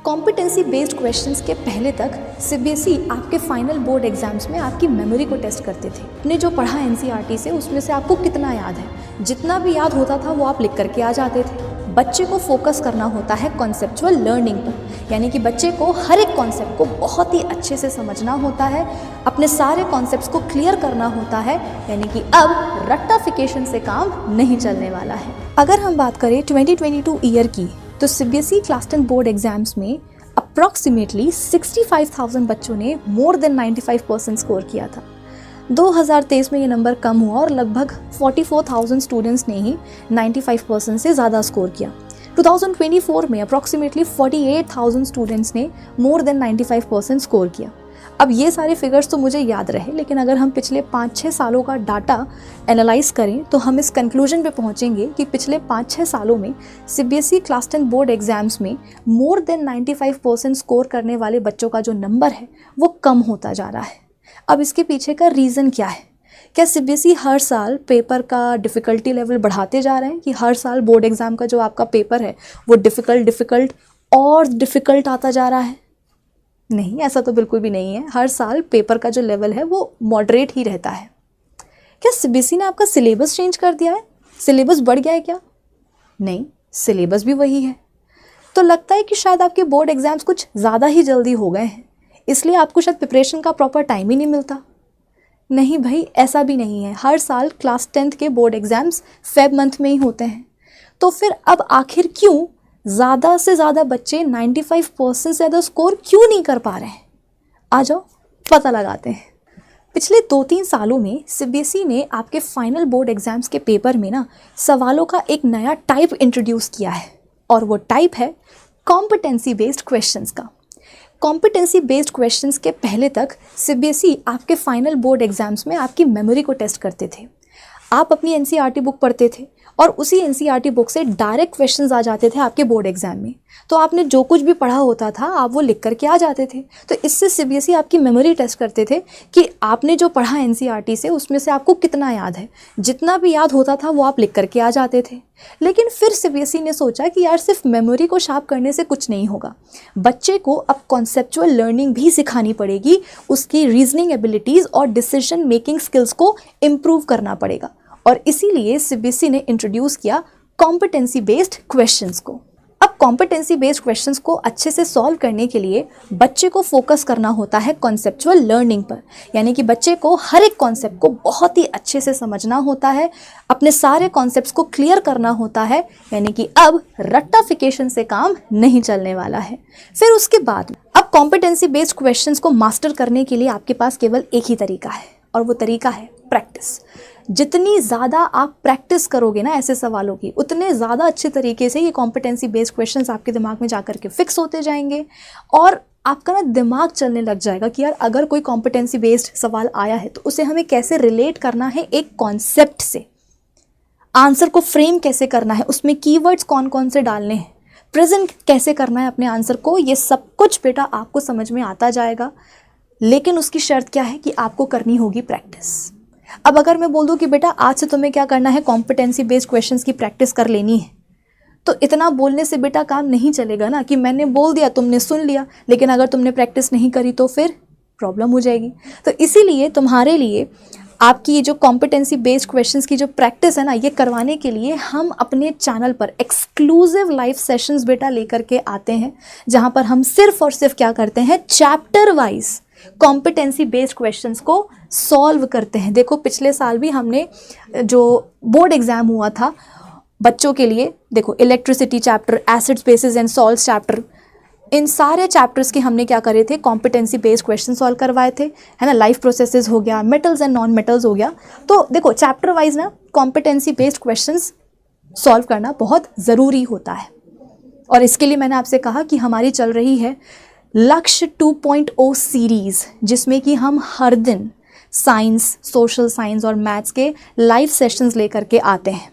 Competency based questions के पहले तक सीबीएसई आपके फाइनल बोर्ड एग्जाम्स में आपकी मेमोरी को टेस्ट करते थे। आपने जो पढ़ा एनसीईआरटी से उसमें से आपको कितना याद है, जितना भी याद होता था वो आप लिख करके आ जाते थे। बच्चे को फोकस करना होता है कॉन्सेप्चुअल लर्निंग पर, यानी कि बच्चे को हर एक कॉन्सेप्ट को बहुत ही अच्छे से समझना होता है, अपने सारे कॉन्सेप्ट्स को क्लियर करना होता है, यानी कि अब रट्टाफिकेशन से काम नहीं चलने वाला है। अगर हम बात करें 2022 ईयर की, तो सीबीएसई क्लास 10 बोर्ड एग्जाम्स में अप्रॉक्सीमेटली 65,000 बच्चों ने मोर देन 95% स्कोर किया था। 2023 में ये नंबर कम हुआ और लगभग 44,000 स्टूडेंट्स ने ही 95% से ज़्यादा स्कोर किया। 2024 में अप्रॉक्सीमेटली 48,000 स्टूडेंट्स ने मोर देन 95% स्कोर किया। अब ये सारे फिगर्स तो मुझे याद रहे, लेकिन अगर हम पिछले 5-6 सालों का डाटा एनालाइज करें तो हम इस कंक्लूजन पे पहुंचेंगे कि पिछले 5-6 सालों में सीबीएसई क्लास 10 बोर्ड एग्जाम्स में मोर देन 95% स्कोर करने वाले बच्चों का जो नंबर है वो कम होता जा रहा है। अब इसके पीछे का रीज़न क्या है? क्या सीबीएसई हर साल पेपर का डिफ़िकल्टी लेवल बढ़ाते जा रहे हैं कि हर साल बोर्ड एग्ज़ाम का जो आपका पेपर है वो डिफ़िकल्ट और डिफ़िकल्ट आता जा रहा है? नहीं, ऐसा तो बिल्कुल भी नहीं है। हर साल पेपर का जो लेवल है वो मॉडरेट ही रहता है। क्या सीबीएसई ने आपका सिलेबस चेंज कर दिया है? सिलेबस बढ़ गया है क्या? नहीं, सिलेबस भी वही है। तो लगता है कि शायद आपके बोर्ड एग्जाम्स कुछ ज़्यादा ही जल्दी हो गए हैं, इसलिए आपको शायद प्रिपरेशन का प्रॉपर टाइम ही नहीं मिलता। नहीं भाई, ऐसा भी नहीं है। हर साल क्लास 10th के बोर्ड एग्जाम्स फेब मंथ में ही होते हैं। तो फिर अब आखिर क्यों ज़्यादा से ज़्यादा बच्चे 95% से ज़्यादा स्कोर क्यों नहीं कर पा रहे हैं? आ जाओ पता लगाते हैं। पिछले 2-3 सालों में सीबीएसई ने आपके फाइनल बोर्ड एग्जाम्स के पेपर में ना सवालों का एक नया टाइप इंट्रोड्यूस किया है, और वो टाइप है कॉम्पिटेंसी बेस्ड क्वेश्चंस का। कॉम्पिटेंसी बेस्ड क्वेश्चंस के पहले तक सीबीएसई आपके फाइनल बोर्ड एग्जाम्स में आपकी मेमोरी को टेस्ट करते थे। आप अपनी एनसीईआरटी बुक पढ़ते थे और उसी एनसीईआरटी बुक से डायरेक्ट क्वेश्चंस आ जाते थे आपके बोर्ड एग्जाम में। तो आपने जो कुछ भी पढ़ा होता था आप वो लिख करके आ जाते थे। तो इससे सीबीएसई आपकी मेमोरी टेस्ट करते थे कि आपने जो पढ़ा एनसीईआरटी से उसमें से आपको कितना याद है, जितना भी याद होता था वो आप लिख करके आ जाते थे। लेकिन फिर सीबीएसई ने सोचा कि यार सिर्फ मेमोरी को शार्प करने से कुछ नहीं होगा, बच्चे को अब कॉन्सेप्चुअल लर्निंग भी सिखानी पड़ेगी, उसकी रीजनिंग एबिलिटीज़ और डिसीजन मेकिंग स्किल्स को इम्प्रूव करना पड़ेगा। और इसीलिए सीबीएसई ने इंट्रोड्यूस किया कॉम्पिटेंसी बेस्ड क्वेश्चंस को। अब कॉम्पिटेंसी बेस्ड क्वेश्चंस को अच्छे से सॉल्व करने के लिए बच्चे को फोकस करना होता है कॉन्सेप्चुअल लर्निंग पर, यानी कि बच्चे को हर एक कॉन्सेप्ट को बहुत ही अच्छे से समझना होता है, अपने सारे कॉन्सेप्ट्स को क्लियर करना होता है, यानी कि अब रट्टाफिकेशन से काम नहीं चलने वाला है। फिर उसके बाद अब कॉम्पिटेंसी बेस्ड क्वेश्चंस को मास्टर करने के लिए आपके पास केवल एक ही तरीका है, और वो तरीका है प्रैक्टिस। जितनी ज़्यादा आप प्रैक्टिस करोगे ना ऐसे सवालों की, उतने ज़्यादा अच्छे तरीके से ये कॉम्पिटेंसी बेस्ड क्वेश्चंस आपके दिमाग में जाकर के फिक्स होते जाएंगे, और आपका ना दिमाग चलने लग जाएगा कि यार अगर कोई कॉम्पिटेंसी बेस्ड सवाल आया है तो उसे हमें कैसे रिलेट करना है एक कॉन्सेप्ट से, आंसर को फ्रेम कैसे करना है, उसमें कीवर्ड्स कौन कौन से डालने हैं, प्रेजेंट कैसे करना है अपने आंसर को, ये सब कुछ बेटा आपको समझ में आता जाएगा। लेकिन उसकी शर्त क्या है कि आपको करनी होगी प्रैक्टिस। अब अगर मैं बोल दूं कि बेटा आज से तुम्हें क्या करना है, कॉम्पिटेंसी बेस्ड क्वेश्चंस की प्रैक्टिस कर लेनी है, तो इतना बोलने से बेटा काम नहीं चलेगा ना कि मैंने बोल दिया तुमने सुन लिया, लेकिन अगर तुमने प्रैक्टिस नहीं करी तो फिर प्रॉब्लम हो जाएगी। तो इसीलिए तुम्हारे लिए आपकी ये जो कॉम्पिटेंसी बेस्ड क्वेश्चंस की जो प्रैक्टिस है ना, ये करवाने के लिए हम अपने चैनल पर एक्सक्लूसिव लाइव सेशंस बेटा लेकर के आते हैं, जहाँ पर हम सिर्फ और सिर्फ क्या करते हैं, chapter wise competency based questions को सॉल्व करते हैं। देखो पिछले साल भी हमने जो बोर्ड एग्जाम हुआ था बच्चों के लिए, देखो electricity chapter, acids bases and salts chapter, इन सारे चैप्टर्स के हमने क्या करे थे, कॉम्पिटेंसी बेस्ड क्वेश्चन सॉल्व करवाए थे, है ना। लाइफ प्रोसेसेस हो गया, मेटल्स एंड नॉन मेटल्स हो गया। तो देखो चैप्टर वाइज ना कॉम्पिटेंसी बेस्ड क्वेश्चंस सॉल्व करना बहुत ज़रूरी होता है। और इसके लिए मैंने आपसे कहा कि हमारी चल रही है लक्ष्य 2.0 सीरीज़, जिसमें कि हम हर दिन साइंस, सोशल साइंस और मैथ्स के लाइव सेशंस लेकर के आते हैं,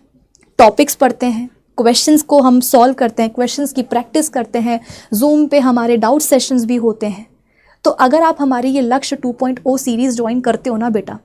टॉपिक्स पढ़ते हैं, क्वेश्चंस को हम सॉल्व करते हैं, क्वेश्चंस की प्रैक्टिस करते हैं, जूम पे हमारे डाउट सेशंस भी होते हैं। तो अगर आप हमारी ये लक्ष्य 2.0 सीरीज़ ज्वाइन करते हो ना बेटा,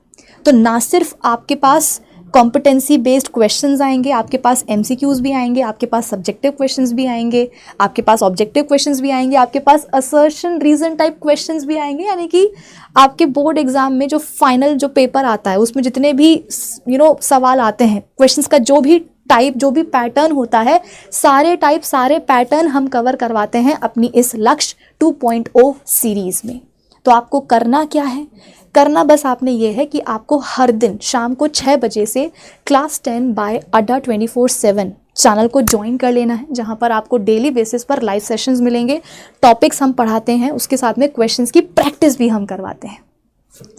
तो ना सिर्फ आपके पास कॉम्पिटेंसी बेस्ड क्वेश्चंस आएंगे, आपके पास एमसीक्यूज भी आएंगे, आपके पास सब्जेक्टिव क्वेश्चंस भी आएंगे, आपके पास ऑब्जेक्टिव क्वेश्चंस भी आएंगे, आपके पास असर्शन रीजन टाइप क्वेश्चंस भी आएंगे। यानी कि आपके बोर्ड एग्जाम में जो फाइनल जो पेपर आता है उसमें जितने भी सवाल आते हैं, क्वेश्चंस का जो भी टाइप, जो भी पैटर्न होता है, सारे टाइप सारे पैटर्न हम कवर करवाते हैं अपनी इस लक्ष्य 2.0 सीरीज़ में। तो आपको करना क्या है? करना बस आपने ये है कि आपको हर दिन शाम को 6 बजे से क्लास 10 बाय अड्डा 24/7 चैनल को ज्वाइन कर लेना है, जहाँ पर आपको डेली बेसिस पर लाइव सेशंस मिलेंगे, टॉपिक्स हम पढ़ाते हैं, उसके साथ में क्वेश्चंस की प्रैक्टिस भी हम करवाते हैं।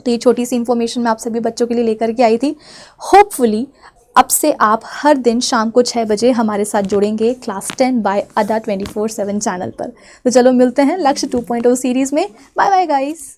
तो ये छोटी सी इन्फॉर्मेशन मैं आप सभी बच्चों के लिए लेकर के आई थी। होपफुली अब से आप हर दिन शाम को 6 बजे हमारे साथ जुड़ेंगे क्लास 10 बाय अड्डा 24/7 चैनल पर। तो चलो मिलते हैं लक्ष्य 2.0 सीरीज़ में। Bye bye guys.